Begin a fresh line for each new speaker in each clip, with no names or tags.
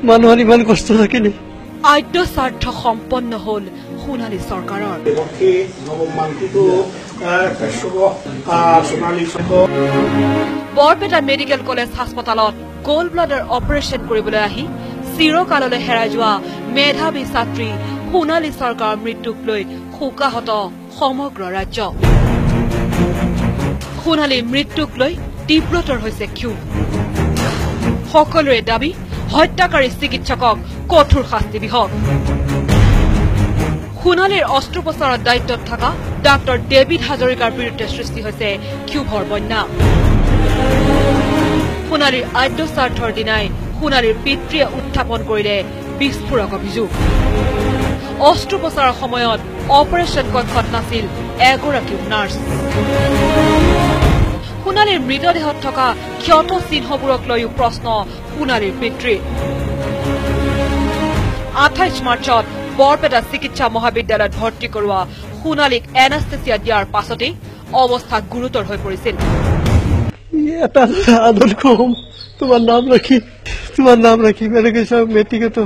মানুহৰ ইমান কষ্ট থাকিলে
আদ্য স্বাৰ্থ সম্পন্ন হল সোণালী চৰকাৰৰ বৰপেটা মেডিকেল কলেজ হাস্পতালত গোল্ড ব্লাডাৰ অপাৰেশ্যন কৰিবলৈ আহি চিৰকাললৈ হেৰাই যোৱা মেধাৱী ছাত্ৰী সোণালী চৰকাৰৰ মৃত্যুক লৈ শোকাহত সমগ্ৰ ৰাজ্য সোণালীৰ মৃত্যুক লৈ তীব্ৰতৰ হৈছে ক্ষোভ সকলোৰে দাবী হত্যাকাৰী চিকিৎসকক কঠোৰ শাস্তি বিহক সোণালীৰ অস্ত্ৰোপচাৰৰ দায়িত্বত থকা ডাক্তৰ ডেভিড হাজৰিকাৰ বিৰুদ্ধে সৃষ্টি হৈছে ক্ষোভৰ বন্যা সোণালীৰ আদ্য স্বাৰ্থৰ দিনাই সোণালীৰ পিতৃয়ে উত্থাপন কৰিলে বিস্ফোৰক অভিযোগ অস্ত্ৰোপচাৰৰ সময়ত অপাৰেশ্যন কক্ষত নাছিল এগৰাকীও নাৰ্ছ সোণালীৰ মৃতদেহত থকা ক্ষত চিহ্নবোৰক লৈও প্ৰশ্ন সোণালীৰ পিতৃৰ 28 মাৰ্চত বৰপেটা চিকিৎসা মহাবিদ্যালয়ত ভৰ্তি কৰোৱা সোণালীক এনাস্থেচিয়া দিয়াৰ পাছতেই অৱস্থা গুৰুতৰ হৈ পৰিছিল
তোমাৰ নাম ৰাখি মেট্ৰিকত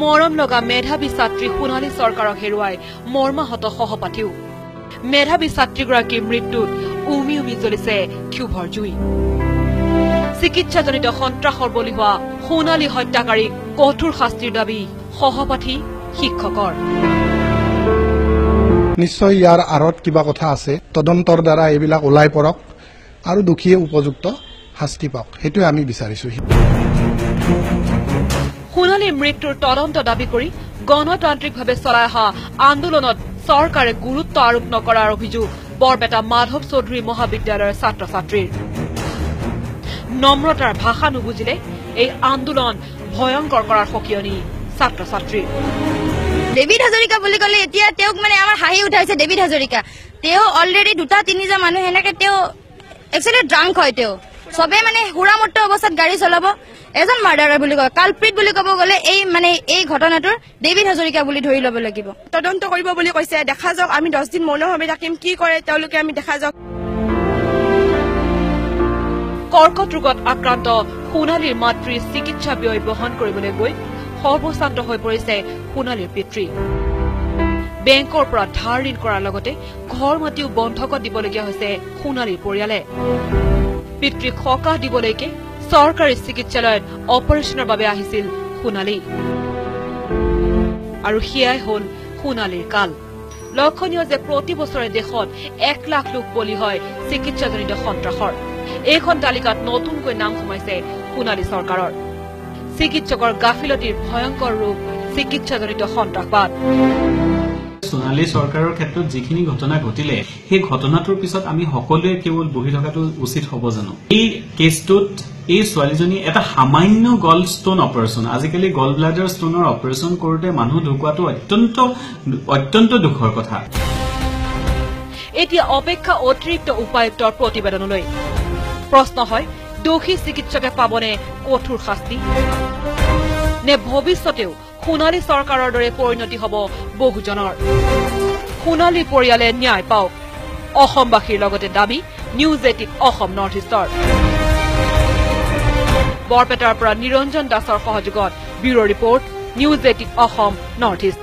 মৰম লগা মেধাৱী ছাত্ৰী সোণালী চৰকাৰক হেৰুৱাই মৰ্মাহত সহপাঠীও মেধাৱী ছাত্ৰীগৰাকীৰ মৃত্যুত উমি উমি জ্বলিছে ক্ষোভৰ জুই চিকিৎসাজনিত সন্ত্ৰাসৰ বলি হোৱা সোণালী হত্যাকাৰীক কঠোৰ শাস্তিৰ দাবী সহপাঠী শিক্ষকৰ
নিশ্চয় ইয়াৰ আঁৰত কিবা কথা আছে তদন্তৰ দ্বাৰা এইবিলাক ওলাই পৰক আৰু দুখীয়ে উপযুক্ত শাস্তি পাওক সেইটোৱে আমি বিচাৰিছো
সোণালীৰ মৃত্যুৰ তদন্ত দাবী কৰি গণতান্ত্ৰিকভাৱে চলাই অহা আন্দোলনত চৰকাৰে গুৰুত্ব আৰোপ নকৰাৰ অভিযোগ বৰপেটা মাধৱ চৌধুৰী মহাবিদ্যালয়ৰ ছাত্ৰ ছাত্ৰীৰ নম্ৰতাৰ ভাষা নুবুজিলে এই আন্দোলন ভয়ংকৰ কৰাৰ সকিয়নি ছাত্ৰ ছাত্ৰীৰ
ডেভিড হাজৰিকা বুলি ক'লে এতিয়া তেওঁক মানে আমাৰ হাঁহি উঠাইছে ডেভিড হাজৰিকা তেওঁ অলৰেডি 2-3জন মানুহ এনেকে তেওঁ একচুৱেলি ড্ৰাংক হয় তেওঁ সবে মানে হুৰামত্ত অৱস্থাত গাড়ী চলাব এজন মাৰ্ডাৰাৰ বুলি কয় কালপ্ৰিট বুলি ক'ব গ'লে এই ঘটনাটোৰ ডেভিড হাজৰিকা বুলি ধৰি ল'ব লাগিব
তদন্ত কৰিব বুলি কৈছে দেখা যাওক আমি 10 দিন মৌনভাৱে থাকিম কি কৰে তেওঁলোকে আমি দেখা যাওক
কৰ্কট ৰোগত আক্ৰান্ত সোণালীৰ মাতৃৰ চিকিৎসা ব্যয় বহন কৰিবলৈ গৈ সৰ্বশান্ত হৈ পৰিছে সোণালীৰ পিতৃ বেংকৰ পৰা ধাৰ ঋণ কৰাৰ লগতে ঘৰ মাটিও বন্ধকত দিবলগীয়া হৈছে সোণালীৰ পৰিয়ালে পিতৃক সকাহ দিবলৈকে চৰকাৰী চিকিৎসালয়ত অপাৰেশ্যনৰ বাবে আহিছিল সোণালী আৰু সেয়াই হল সোণালীৰ কাল লক্ষণীয় যে প্ৰতি বছৰে দেশত 1 লাখ লোক বলি হয় চিকিৎসাজনিত সন্ত্ৰাসৰ এইখন তালিকাত নতুনকৈ নাম সোমাইছে সোণালী চৰকাৰৰ চিকিৎসকৰ গাফিলতিৰ ভয়ংকৰ ৰূপ চিকিৎসাজনিত সন্ত্ৰাসবাদ
সোণালী চৰকাৰৰ ক্ষেত্ৰত যিখিনি ঘটনা ঘটিলে সেই ঘটনাটোৰ পিছত আমি সকলোৱে কেৱল বহি থকাটো উচিত হ'ব জানো এই কেছটোত এই ছোৱালীজনী এটা সামান্য গল ষ্টোন অপাৰেশ্যন আজিকালি গল ব্লাডাৰ ষ্টোনৰ অপাৰেশ্যন কৰোঁতে মানুহ ঢুকুৱাটো অত্যন্ত দুখৰ কথা
এতিয়া অপেক্ষা অতিৰিক্ত উপায়ুক্তৰ প্ৰতিবেদনলৈ প্ৰশ্ন হয় দোষী চিকিৎসকে পাবনে কঠোৰ শাস্তি নে ভৱিষ্যতেও সোণালী চৰকাৰৰ দৰে পৰিণতি হ'ব বহুজনৰ সোণালী পৰিয়ালে ন্যায় পাওক অসমবাসীৰ লগতে দাবী নিউজ 18 অসম নৰ্থ ইষ্টৰ বৰপেটাৰ পৰা নিৰঞ্জন দাসৰ সহযোগত bureau report news 18 Assam north east